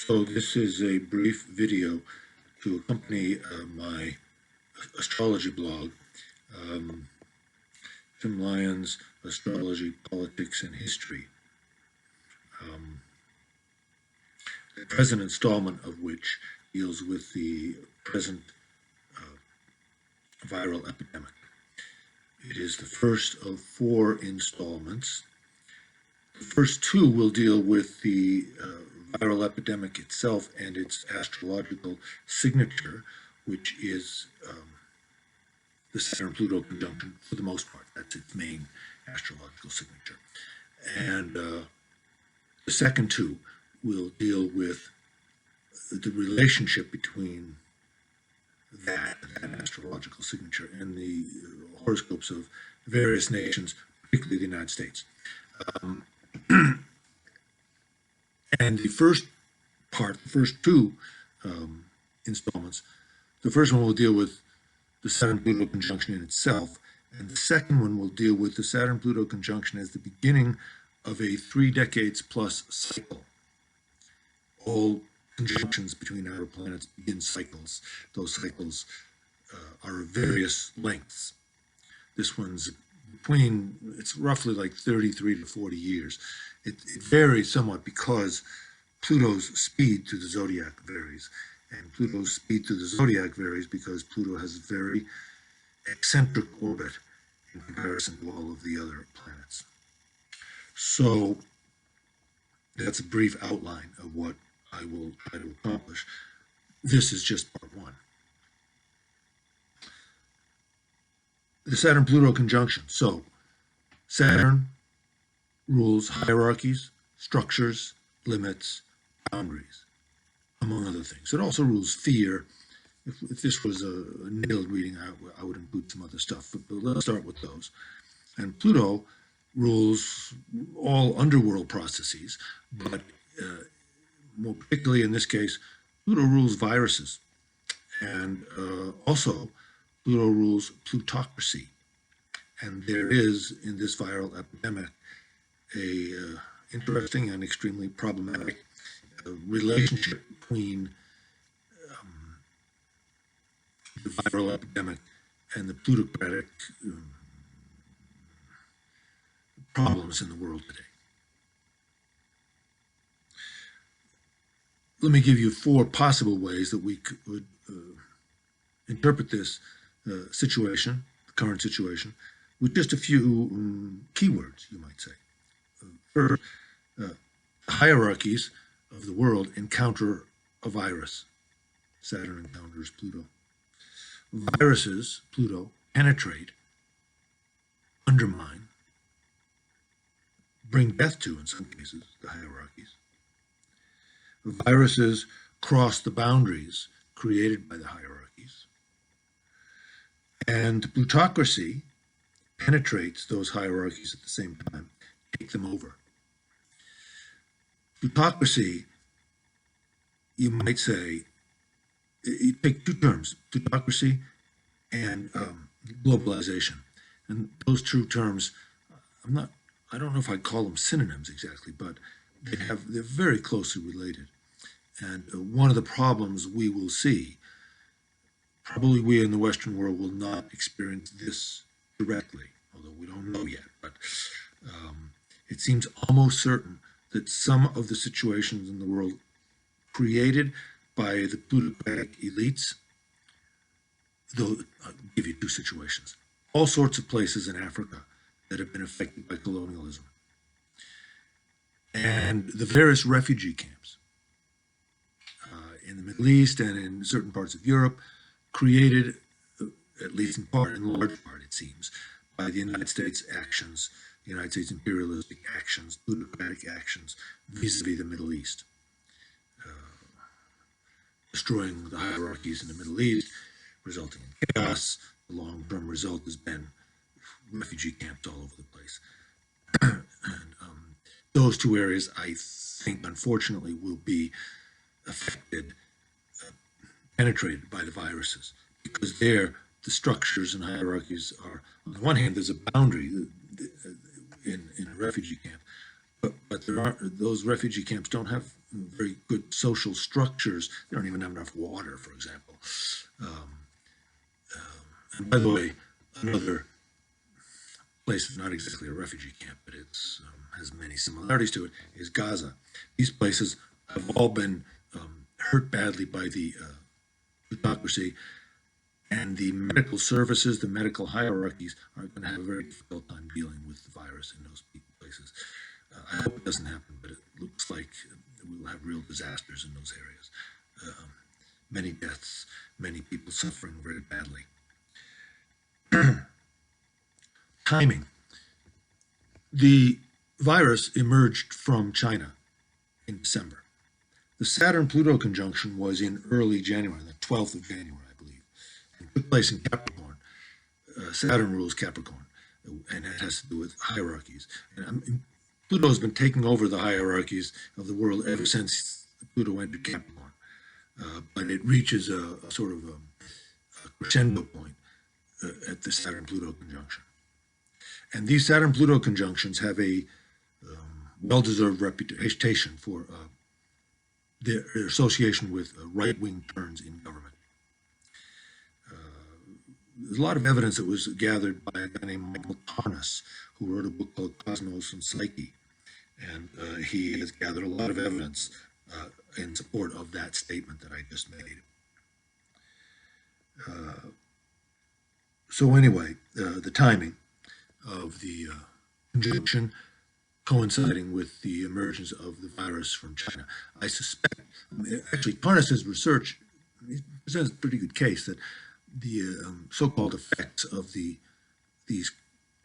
So this is a brief video to accompany my astrology blog, um, TimLyons, Astrology, Politics, and History, the present installment of which deals with the present viral epidemic. It is the first of 4 installments. The first 2 will deal with the viral epidemic itself and its astrological signature, which is the Saturn-Pluto conjunction for the most part. That's its main astrological signature. And the second 2 will deal with the relationship between that astrological signature and the horoscopes of various nations, particularly the United States. And the first part, the first 2 installments, the first one will deal with the Saturn-Pluto conjunction in itself, and the second one will deal with the Saturn-Pluto conjunction as the beginning of a 3 decades plus cycle. All conjunctions between outer planets begin cycles. Those cycles are of various lengths. This one's it's roughly like 33 to 40 years. It varies somewhat because Pluto's speed through the zodiac varies. And Pluto's speed through the zodiac varies because Pluto has a very eccentric orbit in comparison to all of the other planets. So that's a brief outline of what I will try to accomplish. This is just part 1. The Saturn-Pluto conjunction. So Saturn rules hierarchies, structures, limits, boundaries, among other things. It also rules fear. If this was a nailed reading, I would include some other stuff, but let's start with those. And Pluto rules all underworld processes, but more particularly in this case, Pluto rules viruses. And also, Pluto rules plutocracy. And there is, in this viral epidemic, a interesting and extremely problematic relationship between the viral epidemic and the plutocratic problems in the world today. Let me give you 4 possible ways that we could interpret this situation, the current situation, with just a few keywords, you might say. First, hierarchies of the world encounter a virus. Saturn encounters Pluto. Viruses, Pluto, penetrate, undermine, bring death to, in some cases, the hierarchies. Viruses cross the boundaries created by the hierarchies. And plutocracy penetrates those hierarchies at the same time, take them over. Plutocracy, you might say, you take 2 terms, plutocracy and globalization. And those 2 terms, I don't know if I'd call them synonyms exactly, but they're very closely related. And one of the problems we will see, probably we in the Western world will not experience this directly, although we don't know yet, but it seems almost certain that some of the situations in the world created by the plutocratic elites, though I'll give you 2 situations. All sorts of places in Africa that have been affected by colonialism. And the various refugee camps in the Middle East and in certain parts of Europe, created, at least in part, in large part, it seems, by the United States actions, the United States imperialistic actions, plutocratic actions vis-a-vis the Middle East. Destroying the hierarchies in the Middle East, resulting in chaos. The long-term result has been refugee camps all over the place. And those 2 areas, I think, unfortunately, will be affected, penetrated by the viruses, because there the structures and hierarchies are, on the one hand, there's a boundary in a refugee camp, but there are, those refugee camps don't have very good social structures. They don't even have enough water, for example. Um, and by the way, another place that's not exactly a refugee camp, but it's has many similarities to it, is Gaza. These places have all been hurt badly by the plutocracy, and the medical services, the medical hierarchies are going to have a very difficult time dealing with the virus in those places. I hope it doesn't happen, but it looks like we'll have real disasters in those areas. Many deaths, many people suffering very badly. Timing. The virus emerged from China in December. The Saturn-Pluto conjunction was in early January, the 12th of January, I believe. It took place in Capricorn. Saturn rules Capricorn, and it has to do with hierarchies. And Pluto's been taking over the hierarchies of the world ever since Pluto entered Capricorn. But it reaches a sort of a crescendo point at the Saturn-Pluto conjunction. And these Saturn-Pluto conjunctions have a well-deserved reputation for their association with right-wing turns in government. There's a lot of evidence that was gathered by a guy named Michael Tarnas, who wrote a book called Cosmos and Psyche. And he has gathered a lot of evidence in support of that statement that I just made. So anyway, the timing of the conjunction coinciding with the emergence of the virus from China. I suspect, actually, Tarnas's research presents a pretty good case that the so-called effects of these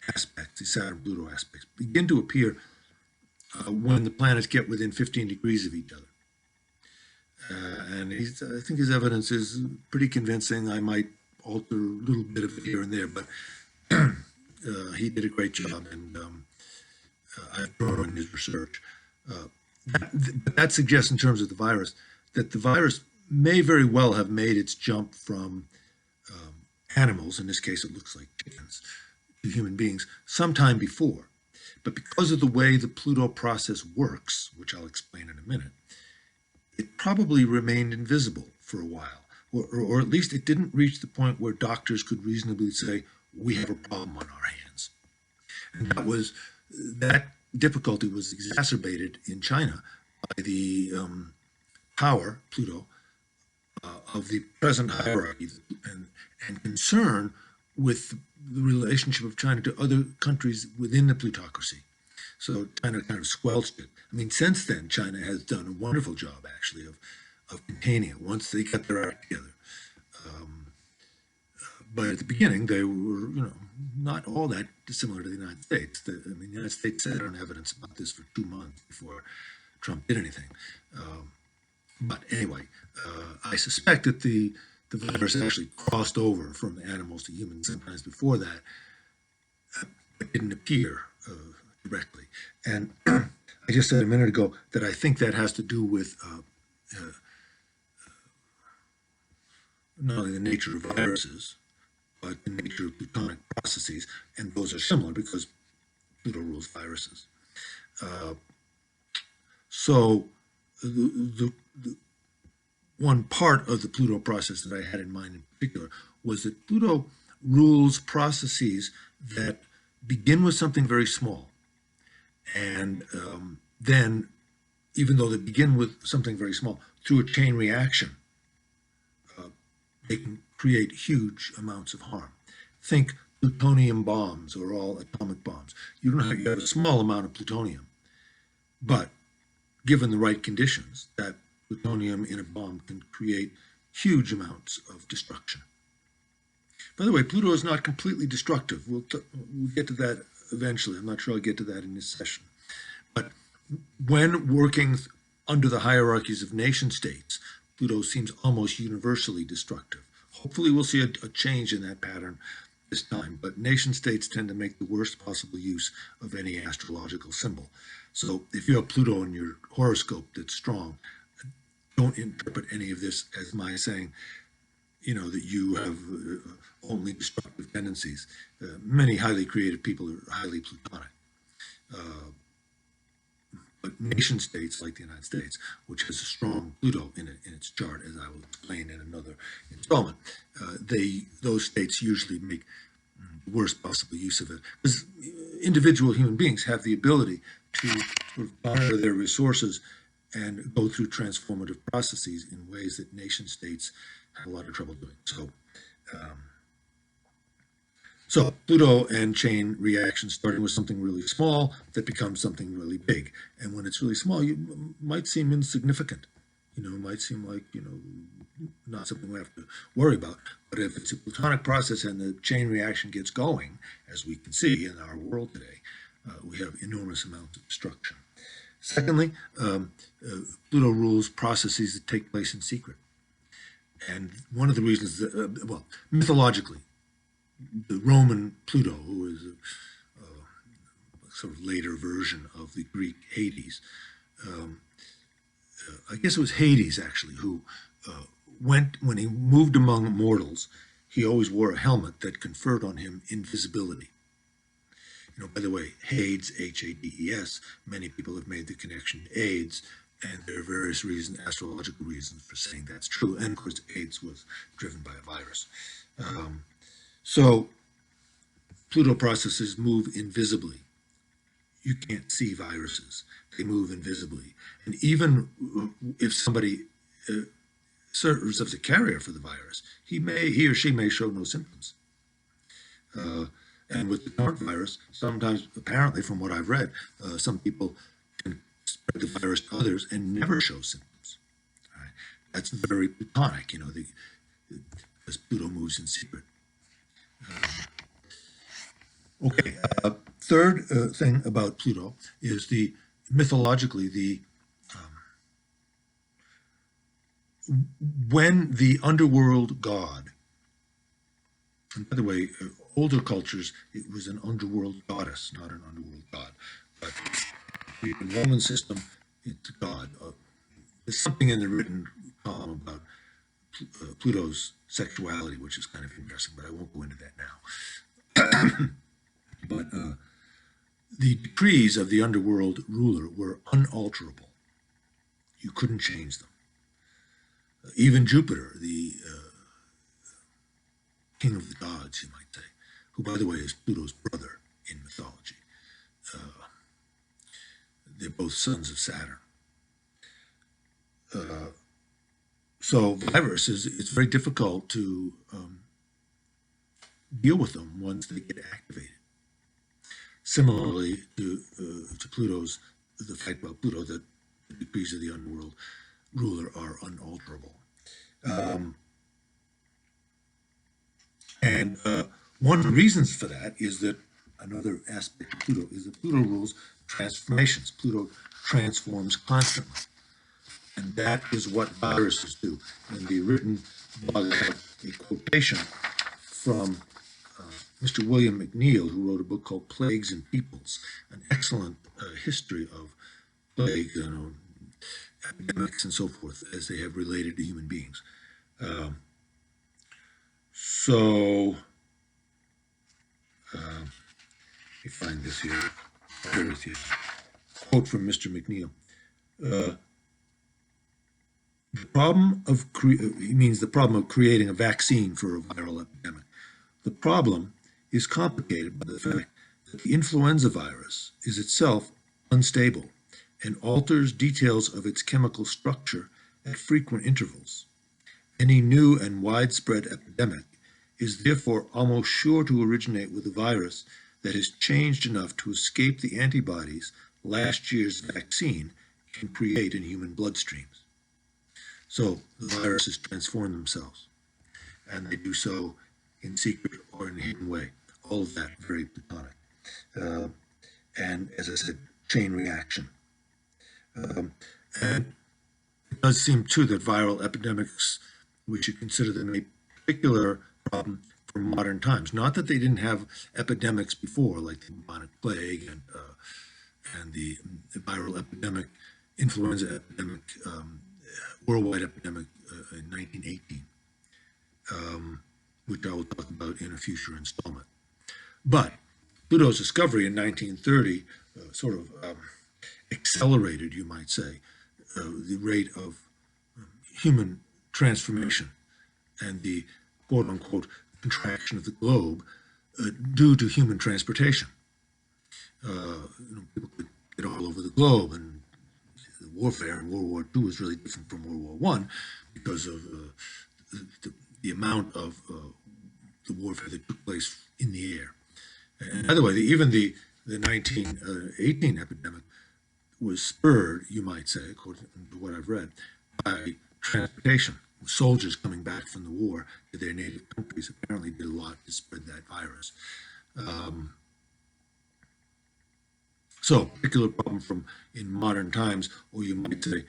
aspects, these Saturn-Pluto aspects, begin to appear when the planets get within 15 degrees of each other. And I think his evidence is pretty convincing. I might alter a little bit of it here and there, but he did a great job, and I've drawn in his research. That suggests, in terms of the virus, that the virus may very well have made its jump from animals, in this case it looks like chickens, to human beings, sometime before. But because of the way the Pluto process works, which I'll explain in a minute, it probably remained invisible for a while, or at least it didn't reach the point where doctors could reasonably say, we have a problem on our hands. And that difficulty was exacerbated in China by the power, Pluto, of the present hierarchy and concern with the relationship of China to other countries within the plutocracy. So China kind of squelched it. I mean, since then, China has done a wonderful job, actually, of containing it once they got their act together. But at the beginning, they were, not all that dissimilar to the United States. The United States sat on evidence about this for 2 months before Trump did anything. But anyway, I suspect that the virus actually crossed over from animals to humans sometimes before that, but didn't appear directly. And I just said a minute ago that I think that has to do with not only the nature of viruses, but the nature of plutonic processes, and those are similar because Pluto rules viruses. So the one part of the Pluto process that I had in mind in particular was that Pluto rules processes that begin with something very small. And then, even though they begin with something very small, through a chain reaction, they can create huge amounts of harm. Think plutonium bombs or all atomic bombs. You have a small amount of plutonium, but given the right conditions, that plutonium in a bomb can create huge amounts of destruction. By the way, Pluto is not completely destructive. We'll get to that eventually. I'm not sure I'll get to that in this session. But when working under the hierarchies of nation states, Pluto seems almost universally destructive. Hopefully we'll see a change in that pattern this time, but nation states tend to make the worst possible use of any astrological symbol. So if you have Pluto in your horoscope that's strong, don't interpret any of this as my saying, that you have only destructive tendencies. Many highly creative people are highly plutonic. But nation states like the United States, which has a strong Pluto in its chart, as I will explain in another installment, those states usually make the worst possible use of it, because individual human beings have the ability to sort of garner their resources and go through transformative processes in ways that nation states have a lot of trouble doing. So Pluto and chain reaction, starting with something really small that becomes something really big. And when it's really small, you might seem insignificant. It might seem like, not something we have to worry about. But if it's a Plutonic process and the chain reaction gets going, as we can see in our world today, we have enormous amounts of destruction. Secondly, Pluto rules processes that take place in secret. And one of the reasons that, mythologically, the Roman Pluto, who is a sort of later version of the Greek Hades, I guess it was Hades actually, who when he moved among mortals, he always wore a helmet that conferred on him invisibility. By the way, Hades, Hades, many people have made the connection to AIDS, and there are various reasons, astrological reasons for saying that's true. And of course, AIDS was driven by a virus. So Pluto processes move invisibly. You can't see viruses. They move invisibly. And even if somebody serves as a carrier for the virus, he or she may show no symptoms. And with the current virus, sometimes, apparently from what I've read, some people can spread the virus to others and never show symptoms. Right? That's very Plutonic, as Pluto moves in secret. Third thing about Pluto is mythologically, when the underworld god, and by the way, older cultures, it was an underworld goddess, not an underworld god, but the Roman system, it's God. There's something in the written column about Pluto's sexuality, which is kind of interesting, but I won't go into that now. But the decrees of the underworld ruler were unalterable. You couldn't change them. Even Jupiter, the king of the gods, you might say, who, by the way, is Pluto's brother in mythology. They're both sons of Saturn. So viruses, it's very difficult to deal with them once they get activated. Similarly to Pluto's, the fact about Pluto, that the decrees of the underworld ruler are unalterable. And one of the reasons for that is that another aspect of Pluto is that Pluto rules transformations. Pluto transforms constantly. And that is what viruses do. In the written blog, I have a quotation from Mr. William McNeill, who wrote a book called Plagues and Peoples, an excellent history of plague, epidemics and so forth, as they have related to human beings. Let me find this here. Here with you. Quote from Mr. McNeill. The problem of the problem of creating a vaccine for a viral epidemic. The problem is complicated by the fact that the influenza virus is itself unstable and alters details of its chemical structure at frequent intervals. Any new and widespread epidemic is therefore almost sure to originate with a virus that has changed enough to escape the antibodies last year's vaccine can create in human bloodstreams. So the viruses transform themselves, and they do so in secret or in a hidden way. All of that very Plutonic. And as I said, chain reaction. And it does seem too that viral epidemics, we should consider them a particular problem for modern times. Not that they didn't have epidemics before, like the bubonic plague and the viral epidemic, influenza epidemic, worldwide epidemic in 1918, which I will talk about in a future installment. But Pluto's discovery in 1930 sort of accelerated, you might say, the rate of human transformation and the quote-unquote contraction of the globe due to human transportation. People could get all over the globe, and the warfare in World War II was really different from World War I because of the amount of the warfare that took place in the air. And by the way, even the 1918 epidemic was spurred, you might say, according to what I've read, by transportation. Soldiers coming back from the war to their native countries apparently did a lot to spread that virus. So, particular problem from in modern times, or you might say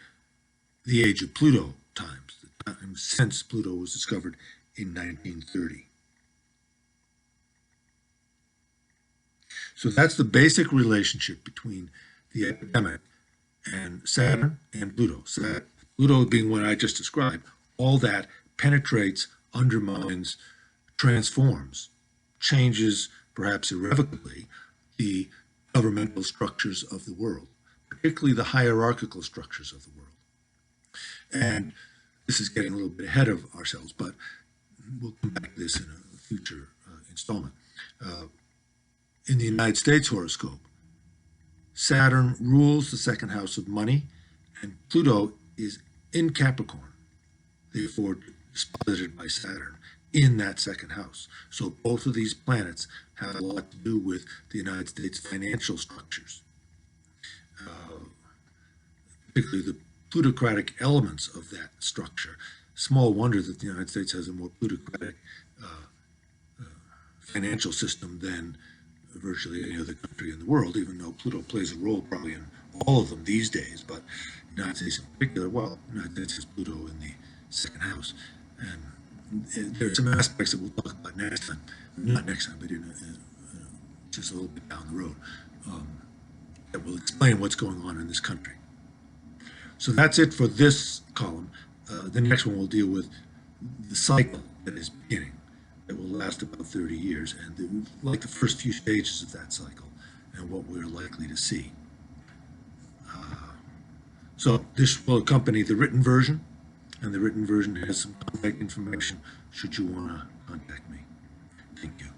the age of Pluto times, the time since Pluto was discovered in 1930. So that's the basic relationship between the epidemic and Saturn and Pluto. Pluto being what I just described, all that penetrates, undermines, transforms, changes, perhaps irrevocably, the governmental structures of the world, particularly the hierarchical structures of the world. And this is getting a little bit ahead of ourselves, but we'll come back to this in a future installment. In the United States horoscope, Saturn rules the second house of money, and Pluto is in Capricorn, therefore disposited by Saturn in that second house. So both of these planets have a lot to do with the United States financial structures, particularly the plutocratic elements of that structure. Small wonder that the United States has a more plutocratic financial system than virtually any other country in the world, even though Pluto plays a role probably in all of them these days, but the United States in particular, well, the United States has Pluto in the second house. And there are some aspects that we'll talk about next time, not next time, but just a little bit down the road, that will explain what's going on in this country. So that's it for this column. The next one will deal with the cycle that is beginning, that will last about 30 years, and like the first few stages of that cycle and what we're likely to see. So this will accompany the written version, and the written version has some contact information should you want to contact me. Thank you.